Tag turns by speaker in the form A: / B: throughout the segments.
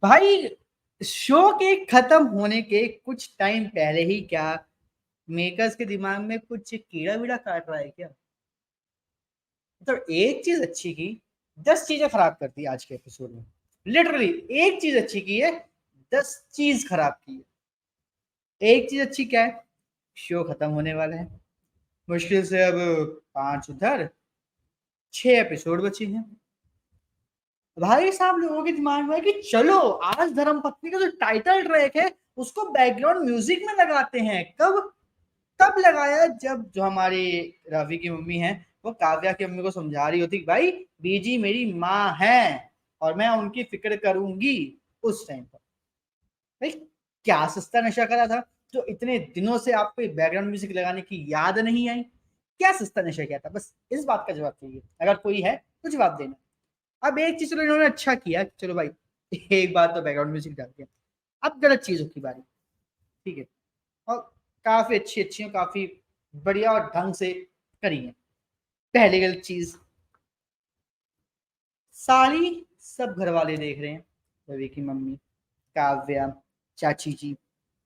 A: भाई शो के खत्म होने के कुछ टाइम पहले ही क्या मेकर्स के दिमाग में कुछ कीड़ा वीड़ा काट रहा है क्या? मतलब एक चीज अच्छी की 10 चीजें खराब कर दी आज के एपिसोड में। लिटरली एक चीज अच्छी की है, 10 चीज खराब की है। एक चीज अच्छी क्या है? शो खत्म होने वाला है। मुश्किल से अब 5 उधर 6 एपिसोड बचे हैं। भाई साहब लोगों के दिमाग में है कि चलो आज धर्मपत्नी का जो टाइटल ट्रैक है उसको बैकग्राउंड म्यूजिक में लगाते हैं। कब? तब लगाया जब जो हमारी रवि की मम्मी है वो काव्या की मम्मी को समझा रही होती कि भाई बीजी मेरी माँ है और मैं उनकी फिक्र करूंगी। उस टाइम पर भाई क्या सस्ता नशा करा था जो इतने दिनों से आपको बैकग्राउंड म्यूजिक लगाने की याद नहीं आई? क्या सस्ता नशा किया था? बस इस बात का जवाब चाहिए, अगर कोई है तो जवाब देना। अब एक चीज चलो इन्होंने अच्छा किया, चलो भाई एक बात तो बैकग्राउंड म्यूजिक डाल दिया। अब गलत चीजों की बारी। ठीक है, और काफी अच्छी अच्छी काफी बढ़िया और ढंग से करी है। पहली गलत चीज, सारी सब घर वाले देख रहे हैं। रवि की मम्मी, काव्या, चाची जी,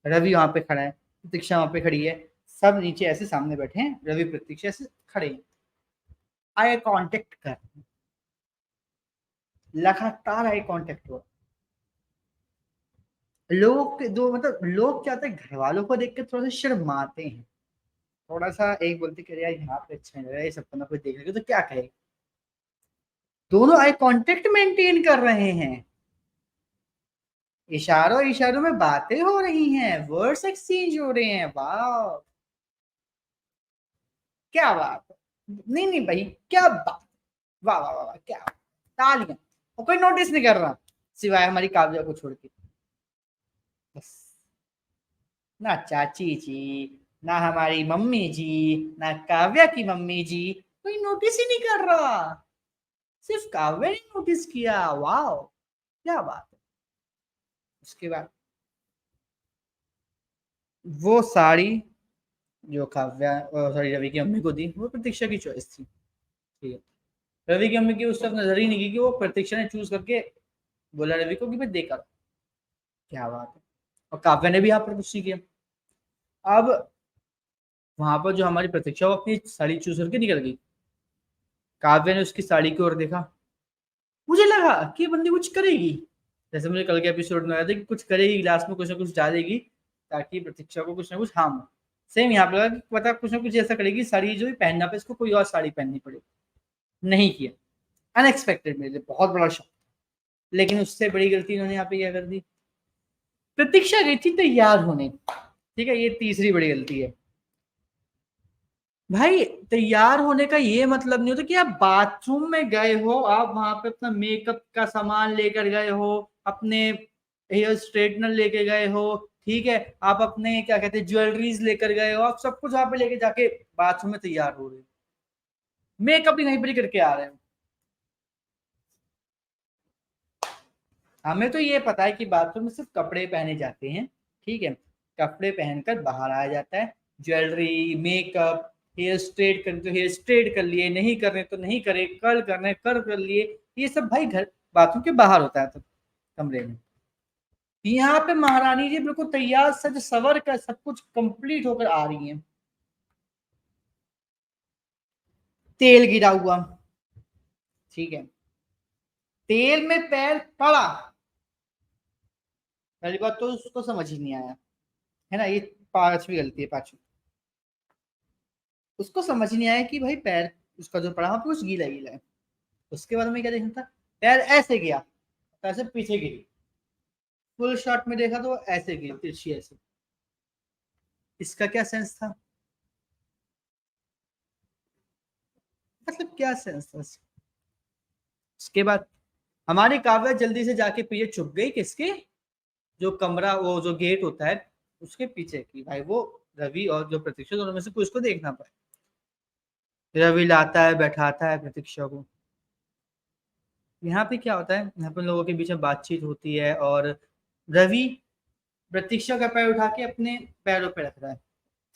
A: रवि वहां पे खड़ा है, प्रतीक्षा वहां पे खड़ी है। सब नीचे ऐसे सामने बैठे हैं, रवि प्रतीक्षा ऐसे खड़े हैं, आई कांटेक्ट कर, लगातार आई कांटेक्ट हो। लोग दो मतलब लोग क्या होते हैं घर वालों को देख के थोड़ा सा शर्माते हैं। थोड़ा सा एक बोलते कि यार यहाँ पे अच्छा नहीं लग रहा है, ये सब कोई देख रहे तो क्या कहे। दोनों आई कांटेक्ट मेंटेन कर रहे हैं, इशारों इशारों में बातें हो रही हैं, वर्ड्स एक्सचेंज हो रहे हैं। वाह क्या बात है। नहीं नहीं भाई क्या बात। वाह वाह वाह वाह, क्या तालियां। और कोई नोटिस नहीं कर रहा सिवाय हमारी काव्या को छोड़ के। बस ना चाची जी, ना हमारी मम्मी जी, ना काव्या की मम्मी जी, कोई नोटिस ही नहीं कर रहा। सिर्फ काव्या ने नोटिस किया। वाह क्या बात है। उसके बाद वो साड़ी जो काव्या सॉरी रवि की मम्मी को दी वो प्रतीक्षा की चॉइस थी। ठीक है, रवि की मम्मी की उस तरफ नजर ही नहीं की कि वो प्रतीक्षा ने चूज करके बोला रवि को कि भाई देकर। क्या बात है। और काव्या ने भी यहाँ पर कुछ नहीं किया। अब वहां पर जो हमारी प्रतीक्षा वो अपनी साड़ी चूज करके निकल गई। काव्या ने उसकी साड़ी की ओर देखा, मुझे लगा कि ये बंदी कुछ करेगी। जैसे मुझे कल के एपिसोड में आया था कि कुछ करेगी, ग्लास में कुछ ना कुछ डालेगी ताकि प्रतीक्षा को कुछ ना कुछ हार्म हो। सेम यहाँ पे लगा कि पता कुछ ना कुछ ऐसा करेगी, साड़ी जो भी पहनना पे इसको कोई और साड़ी पहननी पड़ेगी। नहीं किया। अनएक्सपेक्टेड, मेरे लिए बहुत बड़ा शौक। लेकिन उससे बड़ी गलती इन्होंने यहाँ पे क्या कर दी, प्रतीक्षा गई थी तैयार होने। ठीक है, ये तीसरी बड़ी गलती है। भाई तैयार होने का ये मतलब नहीं होता कि आप बाथरूम में गए हो, आप वहां पे अपना मेकअप का सामान लेकर गए हो, अपने हेयर स्ट्रेटनर लेके गए हो, ठीक है, आप अपने क्या कहते हैं ज्वेलरीज लेकर गए हो, आप सब कुछ वहां पे लेके जाके बाथरूम में तैयार हो रहे हो, मेकअप भी नहीं करके आ रहे हो। हमें तो ये पता है कि बाथरूम में सिर्फ कपड़े पहने जाते हैं। ठीक है, कपड़े पहनकर बाहर आया जाता है। ज्वेलरी, मेकअप, हेयर स्ट्रेट कर तो हेयर स्ट्रेट कर लिए, नहीं करने तो नहीं करे, कर्ल करने कर लिए। ये सब भाई घर बाथरूम के बाहर होता है, तो कमरे में। यहाँ पे महारानी जी बिल्कुल तैयार सज सवर कर सब कुछ कंप्लीट होकर आ रही हैं। तेल गिरा हुआ, ठीक है, तेल में पैर पड़ा। पहली बात तो उसको समझ ही नहीं आया, है ना, ये पांचवी गलती है, पांचवी। उसको समझ नहीं आया कि भाई पैर उसका जो पड़ा वहां पे कुछ गीला गीला है। उसके बाद में क्या देखना था, पैर ऐसे गया, ऐसे पीछे गिरी। फुल शॉट में देखा तो ऐसे गिरी तिरछी ऐसे। इसका क्या सेंस था? मतलब क्या सेंस था उसके बाद हमारी काव्या जल्दी से जाके पीछे छुप गई, किसके? जो कमरा वो जो गेट होता है उसके पीछे की, भाई वो रवि और जो प्रतीक्षा दोनों में से कोई उसको देखना पाए। रवि लाता है बैठाता है प्रतीक्षा को। यहाँ पे क्या होता है, यहाँ पे लोगों के बीच में बातचीत होती है और रवि प्रतीक्षा का पैर उठा के अपने पैरों पे रख रहा है।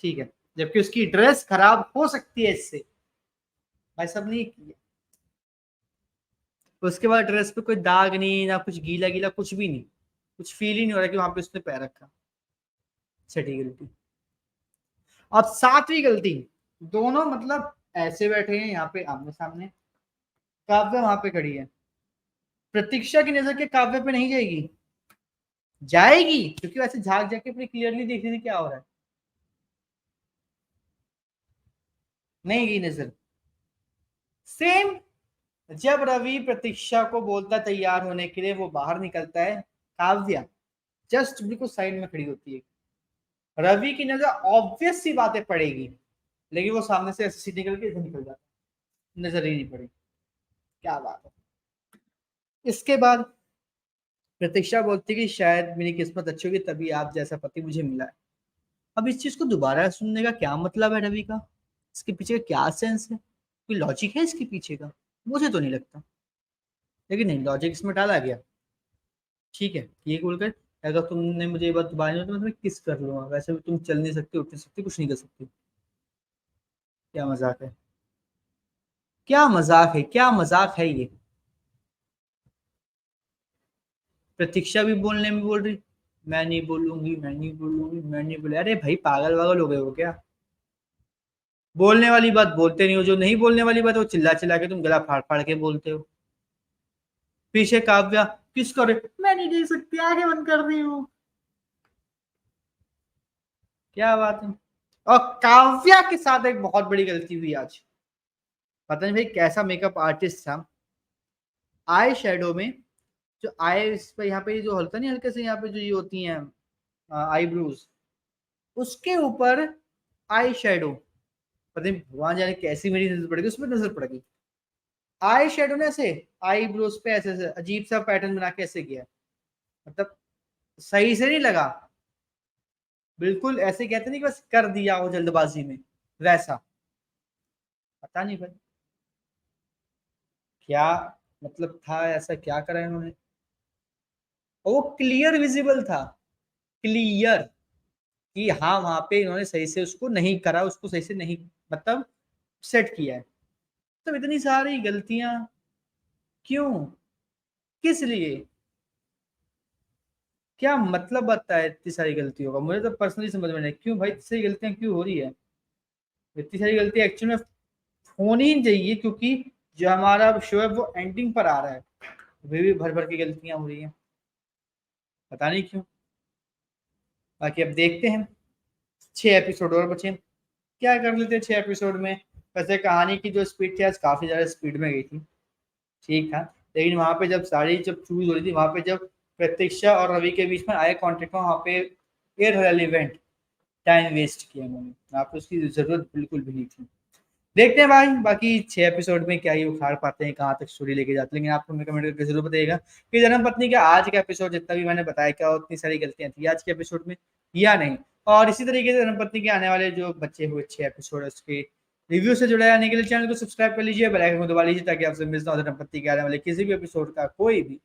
A: ठीक है, जबकि उसकी ड्रेस खराब हो सकती है इससे। भाई सब नहीं किया। उसके बाद ड्रेस पे कोई दाग नहीं, ना कुछ गीला गीला, कुछ भी नहीं। कुछ फील ही नहीं हो रहा कि वहां पे उसने पैर रखा। छठी गलती। अब सातवीं गलती, दोनों मतलब ऐसे बैठे हैं यहाँ पे आमने सामने, काव्या वहां पे खड़ी है। प्रतीक्षा की नजर के काव्य पे नहीं जाएगी, जाएगी क्योंकि वैसे झांक जाके अपनी क्लियरली देख रही थी क्या हो रहा है, नहीं गई नजर। सेम जब रवि प्रतीक्षा को बोलता तैयार होने के लिए, वो बाहर निकलता है, काव्या जस्ट बिल्कुल साइड में खड़ी होती है। रवि की नजर ऑब्वियस सी बातें पड़ेगी, लेकिन वो सामने से ऐसे निकल के इधर निकल जाता, नजर ही नहीं पड़ी। क्या बात है। इसके बाद प्रतीक्षा बोलती कि शायद मेरी किस्मत अच्छी होगी तभी आप जैसा पति मुझे मिला है। अब इस चीज को दोबारा सुनने का क्या मतलब है रवि का, इसके पीछे का क्या सेंस है, कोई लॉजिक है इसके पीछे का? मुझे तो नहीं लगता, लेकिन नहीं, लॉजिक इसमें डाला गया। ठीक है, ये बोलकर अगर तुमने मुझे ये बात दोबारा नहीं तो मैं तुम्हें किस कर लूंगा, वैसे भी तुम चल नहीं सकते, उठ नहीं सकते, कुछ नहीं कर सकते। क्या मजाक है, क्या मजाक है, क्या मजाक है ये। प्रतीक्षा भी बोलने में बोल रही, मैं नहीं बोलूंगी, मैं नहीं बोलूंगी, मैं नहीं बोले। अरे भाई पागल वागल हो गए हो क्या? बोलने वाली बात बोलते नहीं हो, जो नहीं बोलने वाली बात वो चिल्ला चिल्ला के तुम गला फाड़ फाड़ के बोलते हो। पीछे काव्या किस करे, मैं नहीं देख सकती, आंखें बंद कर रही हूँ। क्या बात है। और काव्या के साथ एक बहुत बड़ी गलती हुई आज। पता नहीं भाई कैसा मेकअप आर्टिस्ट था, आई शेडो में जो आई इस पे यहाँ पे जो होता नहीं हल्के से यहाँ पे जो ये होती हैं आईब्रोज, उसके ऊपर आई शेडो, पता नहीं भगवान जाने कैसी मेरी नजर पड़ गई, उसमें नजर पड़ गई। आई शेडो ने ऐसे आई ब्रोज पे ऐसे ऐसे अजीब सा पैटर्न बना के ऐसे किया, मतलब सही से नहीं लगा। बिल्कुल ऐसे कहते नहीं कि बस कर दिया हो जल्दबाजी में, वैसा। पता नहीं भाई क्या मतलब था, ऐसा क्या करा इन्होंने। और वो क्लियर विजिबल था, क्लियर, कि हाँ वहां पे इन्होंने सही से उसको नहीं करा, उसको सही से नहीं मतलब सेट किया है। तो इतनी सारी गलतियां क्यों, किस लिए, क्या मतलब बनता है इतनी सारी गलतियों का? मुझे तो पर्सनली समझ में नहीं क्यों भाई इतनी सारी गलतियां क्यों हो रही है। इतनी सारी गलतियां एक्चुअली में होनी ही चाहिए, क्योंकि जो हमारा शो है वो एंडिंग पर आ रहा है, वे भी भर भर की गलतियां हो रही हैं, पता नहीं क्यों। बाकी अब देखते हैं, 6 एपिसोड और बचे, क्या कर लेते हैं 6 एपिसोड में। वैसे कहानी की जो स्पीड थी आज काफी ज्यादा स्पीड में गई थी, ठीक था। लेकिन वहां पे जब सारी जब चूज हो रही थी, वहां पे जब प्रतीक्षा और रवि के बीच में आए कॉन्टेक्ट में, वहां पे इररिलेवेंट टाइम वेस्ट किया उन्होंने, वहां पे उसकी जरूरत बिल्कुल भी नहीं थी। देखते हैं भाई बाकी 6 एपिसोड में क्या ही उखाड़ पाते हैं, कहाँ तक स्टोरी लेके जाते हैं। लेकिन आप हमें कमेंट करके जरूर बताइएगा कि धर्मपत्नी का आज का एपिसोड जितना भी मैंने बताया क्या उतनी सारी गलतियां थी आज के एपिसोड में या नहीं। और इसी तरीके से धर्मपत्नी के आने वाले जो बच्चे हुए 6 एपिसोड उसके रिव्यू से जुड़े रहने के लिए चैनल को सब्सक्राइब कर लीजिए, बेल आइकन को दबा लीजिए ताकि आपसे मिलता हो धर्मपत्नी के आने वाले किसी भी एपिसोड का कोई भी